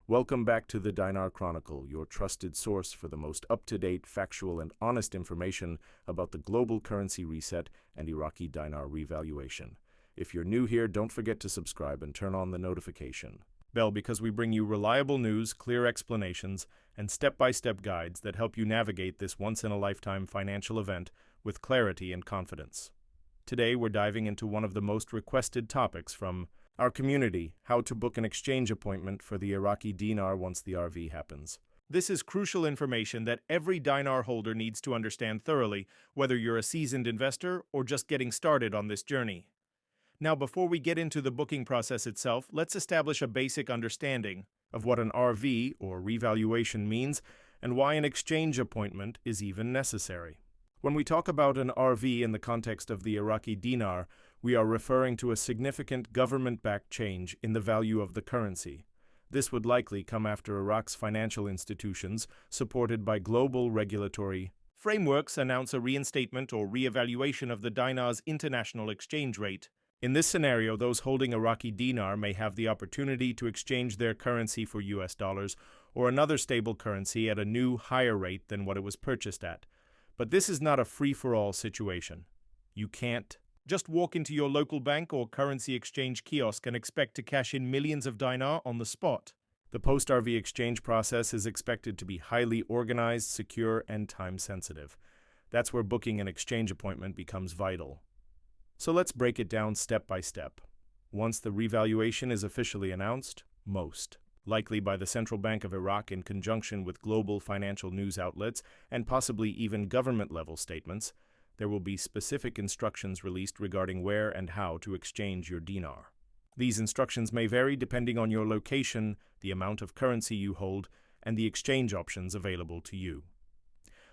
Welcome back to the Dinar Chronicle, your trusted source for the most up-to-date, factual, and honest information about the global currency reset and Iraqi Dinar Revaluation. If you're new here, don't forget to subscribe and turn on the notification bell because we bring you reliable news, clear explanations, and step-by-step guides that help you navigate this once-in-a-lifetime financial event with clarity and confidence. Today, we're diving into one of the most requested topics from our community: how to book an exchange appointment for the Iraqi dinar once the RV happens. This is crucial information that every dinar holder needs to understand thoroughly, whether you're a seasoned investor or just getting started on this journey. Now, before we get into the booking process itself, let's establish a basic understanding of what an RV, or revaluation, means and why an exchange appointment is even necessary. When we talk about an RV in the context of the Iraqi dinar, we are referring to a significant government-backed change in the value of the currency. This would likely come after Iraq's financial institutions, supported by global regulatory frameworks, announce a reinstatement or re-evaluation of the dinar's international exchange rate. In this scenario, those holding Iraqi dinar may have the opportunity to exchange their currency for US dollars or another stable currency at a new, higher rate than what it was purchased at. But this is not a free-for-all situation. You can't just walk into your local bank or currency exchange kiosk and expect to cash in millions of dinar on the spot. The post-RV exchange process is expected to be highly organized, secure, and time-sensitive. That's where booking an exchange appointment becomes vital. So let's break it down step by step. Once the revaluation is officially announced, most likely by the Central Bank of Iraq in conjunction with global financial news outlets and possibly even government-level statements, there will be specific instructions released regarding where and how to exchange your dinar. These instructions may vary depending on your location, the amount of currency you hold, and the exchange options available to you.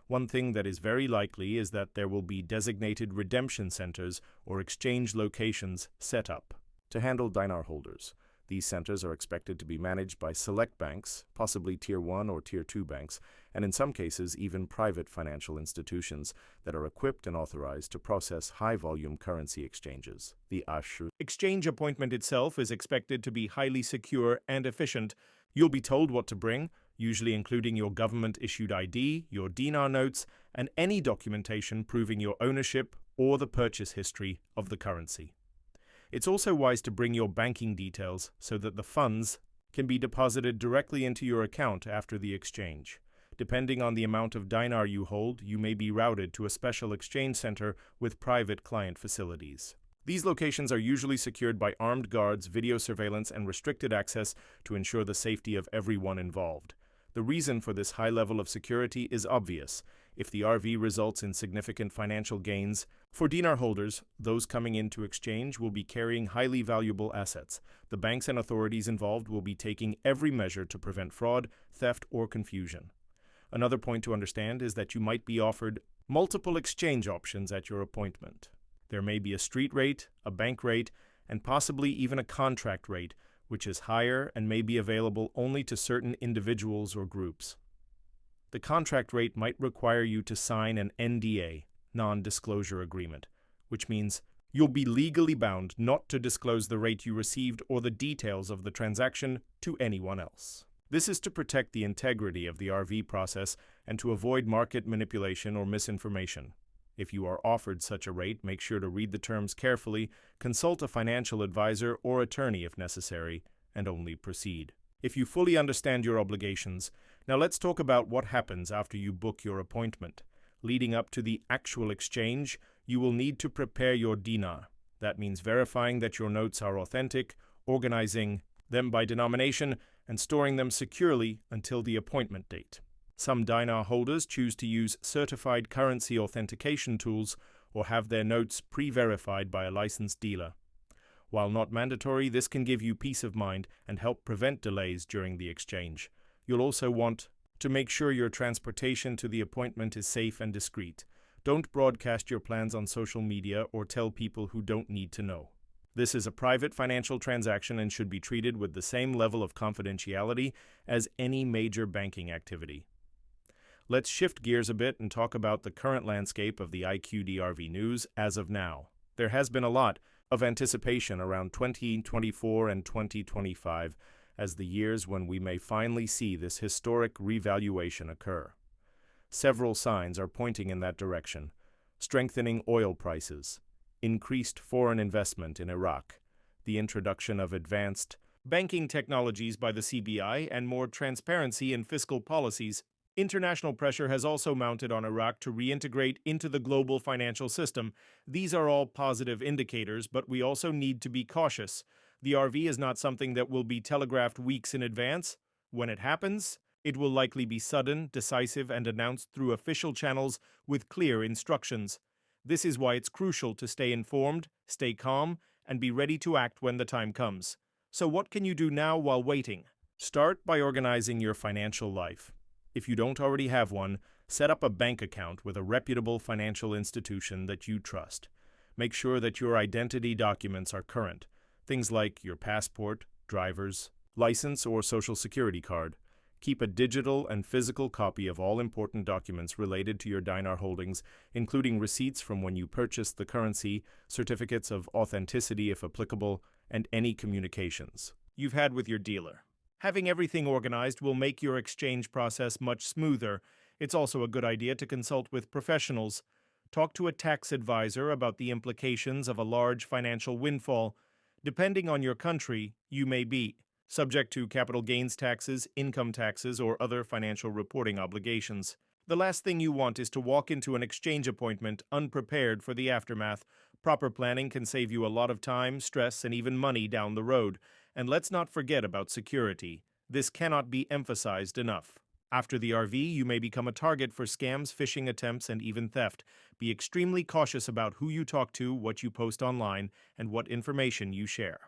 One thing that is very likely is that there will be designated redemption centers or exchange locations set up to handle dinar holders. These centers are expected to be managed by select banks, possibly Tier 1 or Tier 2 banks, and in some cases even private financial institutions that are equipped and authorized to process high-volume currency exchanges. The exchange appointment itself is expected to be highly secure and efficient. You'll be told what to bring, usually including your government-issued ID, your dinar notes, and any documentation proving your ownership or the purchase history of the currency. It's also wise to bring your banking details so that the funds can be deposited directly into your account after the exchange. Depending on the amount of dinar you hold, you may be routed to a special exchange center with private client facilities. These locations are usually secured by armed guards, video surveillance, and restricted access to ensure the safety of everyone involved. The reason for this high level of security is obvious. If the RV results in significant financial gains, for dinar holders, those coming in to exchange will be carrying highly valuable assets. The banks and authorities involved will be taking every measure to prevent fraud, theft, or confusion. Another point to understand is that you might be offered multiple exchange options at your appointment. There may be a street rate, a bank rate, and possibly even a contract rate, which is higher and may be available only to certain individuals or groups. The contract rate might require you to sign an NDA, non-disclosure agreement, which means you'll be legally bound not to disclose the rate you received or the details of the transaction to anyone else. This is to protect the integrity of the RV process and to avoid market manipulation or misinformation. If you are offered such a rate, make sure to read the terms carefully, consult a financial advisor or attorney if necessary, and only proceed if you fully understand your obligations. Now let's talk about what happens after you book your appointment. Leading up to the actual exchange, you will need to prepare your dinar. That means verifying that your notes are authentic, organizing them by denomination, and storing them securely until the appointment date. Some dinar holders choose to use certified currency authentication tools or have their notes pre-verified by a licensed dealer. While not mandatory, this can give you peace of mind and help prevent delays during the exchange. You'll also want to make sure your transportation to the appointment is safe and discreet. Don't broadcast your plans on social media or tell people who don't need to know. This is a private financial transaction and should be treated with the same level of confidentiality as any major banking activity. Let's shift gears a bit and talk about the current landscape of the IQD RV news as of now. There has been a lot of anticipation around 2024 and 2025 as the years when we may finally see this historic revaluation occur. Several signs are pointing in that direction: strengthening oil prices, increased foreign investment in Iraq, the introduction of advanced banking technologies by the CBI, and more transparency in fiscal policies. International pressure has also mounted on Iraq to reintegrate into the global financial system. These are all positive indicators, but we also need to be cautious. The RV is not something that will be telegraphed weeks in advance. When it happens, it will likely be sudden, decisive, and announced through official channels with clear instructions. This is why it's crucial to stay informed, stay calm, and be ready to act when the time comes. So what can you do now while waiting? Start by organizing your financial life. If you don't already have one, set up a bank account with a reputable financial institution that you trust. Make sure that your identity documents are current, things like your passport, driver's license, or social security card. Keep a digital and physical copy of all important documents related to your Dinar holdings, including receipts from when you purchased the currency, certificates of authenticity if applicable, and any communications you've had with your dealer. Having everything organized will make your exchange process much smoother. It's also a good idea to consult with professionals. Talk to a tax advisor about the implications of a large financial windfall. Depending on your country, you may be subject to capital gains taxes, income taxes, or other financial reporting obligations. The last thing you want is to walk into an exchange appointment unprepared for the aftermath. Proper planning can save you a lot of time, stress, and even money down the road. And let's not forget about security. This cannot be emphasized enough. After the RV, you may become a target for scams, phishing attempts, and even theft. Be extremely cautious about who you talk to, what you post online, and what information you share.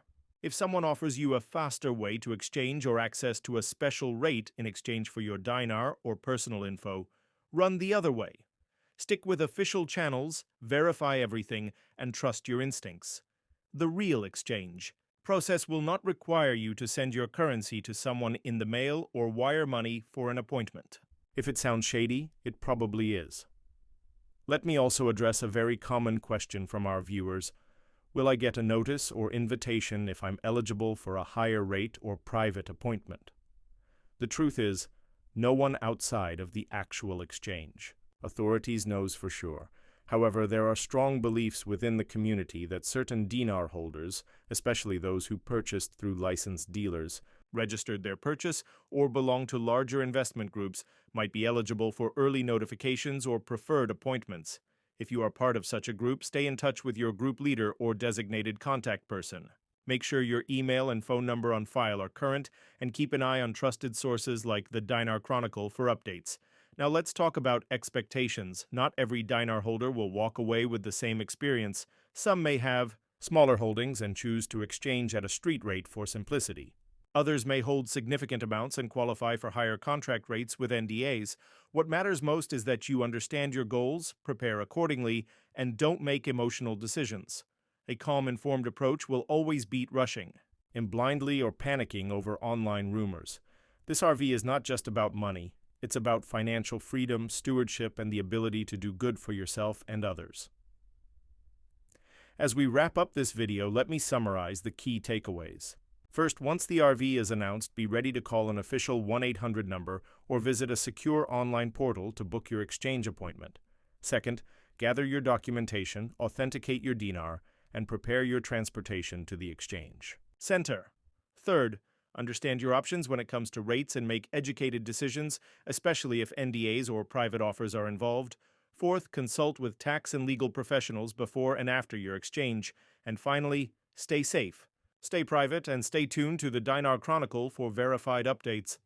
If someone offers you a faster way to exchange or access to a special rate in exchange for your dinar or personal info, run the other way. Stick with official channels, verify everything, and trust your instincts. The real exchange process will not require you to send your currency to someone in the mail or wire money for an appointment. If it sounds shady, it probably is. Let me also address a very common question from our viewers. Will I get a notice or invitation if I'm eligible for a higher rate or private appointment? The truth is, no one outside of the actual exchange. Authorities knows for sure. However, there are strong beliefs within the community that certain dinar holders, especially those who purchased through licensed dealers, registered their purchase, or belong to larger investment groups, might be eligible for early notifications or preferred appointments. If you are part of such a group, stay in touch with your group leader or designated contact person. Make sure your email and phone number on file are current, and keep an eye on trusted sources like the Dinar Chronicle for updates. Now let's talk about expectations. Not every dinar holder will walk away with the same experience. Some may have smaller holdings and choose to exchange at a street rate for simplicity. Others may hold significant amounts and qualify for higher contract rates with NDAs. What matters most is that you understand your goals, prepare accordingly, and don't make emotional decisions. A calm, informed approach will always beat rushing and blindly or panicking over online rumors. This RV is not just about money. It's about financial freedom, stewardship, and the ability to do good for yourself and others. As we wrap up this video, let me summarize the key takeaways. First, once the RV is announced, be ready to call an official 1-800 number or visit a secure online portal to book your exchange appointment. Second, gather your documentation, authenticate your dinar, and prepare your transportation to the exchange center. Third, understand your options when it comes to rates and make educated decisions, especially if NDAs or private offers are involved. Fourth, consult with tax and legal professionals before and after your exchange. And finally, stay safe, stay private, and stay tuned to the Dinar Chronicle for verified updates.